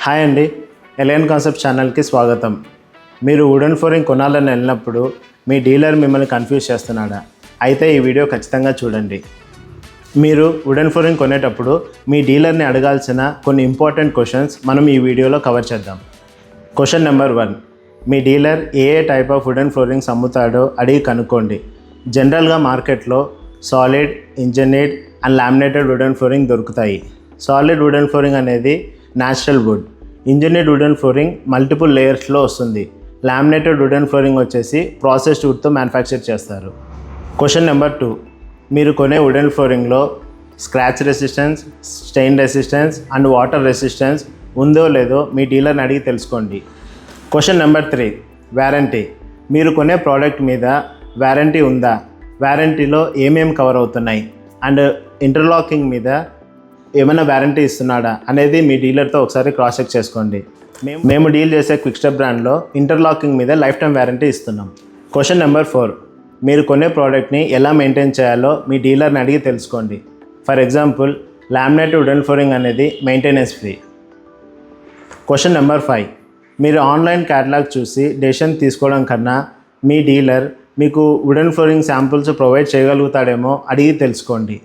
Hi అండి, alien concept ఛానల్కి స్వాగతం. మీరు వుడెన్ ఫ్లోరింగ్ కొనాలని వెళ్ళినప్పుడు మీ డీలర్ మిమ్మల్ని కన్ఫ్యూజ్ చేస్తున్నాడా? అయితే ఈ వీడియో ఖచ్చితంగా చూడండి. మీరు వుడెన్ ఫ్లోరింగ్ కొనేటప్పుడు మీ డీలర్ని అడగాల్సిన కొన్ని ఇంపార్టెంట్ క్వశ్చన్స్ మనం ఈ వీడియోలో కవర్ చేద్దాం. క్వశ్చన్ నెంబర్ 1, మీ డీలర్ ఏ టైప్ ఆఫ్ వుడెన్ ఫ్లోరింగ్స్ అమ్ముతాడో అడిగి కనుక్కోండి. జనరల్గా మార్కెట్లో solid, engineered and laminated wooden flooring దొరుకుతాయి. సాలిడ్ వుడెన్ ఫ్లోరింగ్ అనేది natural wood, engineered wooden flooring multiple లేయర్స్లో వస్తుంది. లామినేటెడ్ వుడెన్ ఫ్లోరింగ్ వచ్చేసి ప్రాసెస్డ్ వుడ్తో మ్యానుఫ్యాక్చర్ చేస్తారు. క్వశ్చన్ నెంబర్ 2, మీరు కొనే వుడెన్ ఫ్లోరింగ్లో scratch resistance, stain resistance and water resistance ఉందో లేదో మీ డీలర్ని అడిగి తెలుసుకోండి. Question number 3, warranty. మీరు కొనే ప్రోడక్ట్ మీద వారంటీ ఉందా? వారంటీలో ఏమేమి కవర్ అవుతున్నాయి అండ్ ఇంటర్లాకింగ్ మీద ఏమైనా వారంటీ ఇస్తున్నాడా అనేది మీ డీలర్తో ఒకసారి క్రాస్ చెక్ చేసుకోండి. మేము డీల్ చేసే క్విక్ స్టెప్ బ్రాండ్లో ఇంటర్లాకింగ్ మీద లైఫ్ టైం వారంటీ ఇస్తున్నాం. క్వశ్చన్ నెంబర్ 4, మీరు కొనే ప్రోడక్ట్ని ఎలా మెయింటైన్ చేయాలో మీ డీలర్ని అడిగి తెలుసుకోండి. For example, laminated wooden flooring అనేది మెయింటెనెన్స్ ఫ్రీ. క్వశ్చన్ నెంబర్ 5, మీరు ఆన్లైన్ క్యాటలాగ్ చూసి డెసిషన్ తీసుకోవడం కన్నా మీ డీలర్ మీకు వుడెన్ ఫ్లోరింగ్ శాంపుల్స్ ప్రొవైడ్ చేయగలుగుతాడేమో అడిగి తెలుసుకోండి.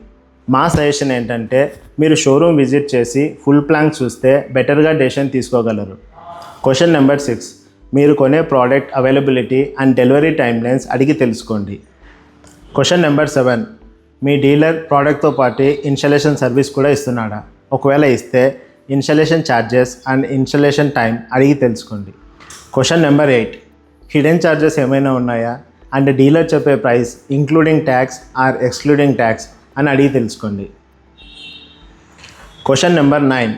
మా సజెషన్ ఏంటంటే మీరు షోరూమ్ విజిట్ చేసి ఫుల్ ప్లాన్ చూస్తే బెటర్గా డెసిషన్ తీసుకోగలరు. క్వశ్చన్ నెంబర్ 6, మీరు కొనే product availability and delivery time lines అడిగి తెలుసుకోండి. క్వశ్చన్ నెంబర్ 7, మీ డీలర్ ప్రోడక్ట్తో పాటు ఇన్స్టాలేషన్ సర్వీస్ కూడా ఇస్తున్నాడా? ఒకవేళ ఇస్తే installation charges and installation time అడిగి తెలుసుకోండి. క్వశ్చన్ నెంబర్ 8, హిడెన్ ఛార్జెస్ ఏమైనా ఉన్నాయా అండ్ డీలర్ చెప్పే price including tax or excluding tax అని అడిగి తెలుసుకోండి. క్వశ్చన్ నెంబర్ 9,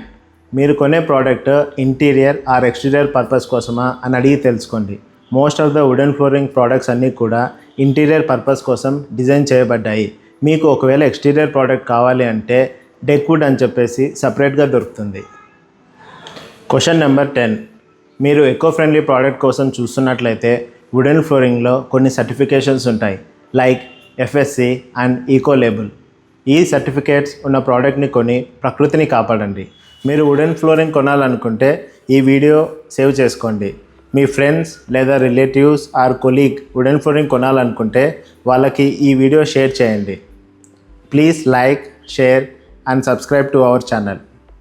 మీరు కొనే product interior or exterior purpose కోసమా అని అడిగి తెలుసుకోండి. Most of the wooden flooring products అన్నీ కూడా ఇంటీరియర్ పర్పస్ కోసం డిజైన్ చేయబడ్డాయి. మీకు ఒకవేళ ఎక్స్టీరియర్ ప్రోడక్ట్ కావాలి అంటే డెక్ వుడ్ అని చెప్పేసి సపరేట్గా దొరుకుతుంది. క్వశ్చన్ నెంబర్ 10, మీరు ఎకో ఫ్రెండ్లీ ప్రోడక్ట్ కోసం చూస్తున్నట్లయితే వుడెన్ ఫ్లోరింగ్లో కొన్ని సర్టిఫికేషన్స్ ఉంటాయి, like FSC and eco label. ఈ సర్టిఫికేట్స్ ఉన్న ప్రోడక్ట్ని కొని ప్రకృతిని కాపాడండి. మీరు వుడెన్ ఫ్లోరింగ్ కొనాలనుకుంటే ఈ వీడియో సేవ్ చేసుకోండి. మీ ఫ్రెండ్స్ లేదా relatives or colleague wooden flooring కొనాలనుకుంటే వాళ్ళకి ఈ వీడియో షేర్ చేయండి. Please like, share and subscribe to our channel.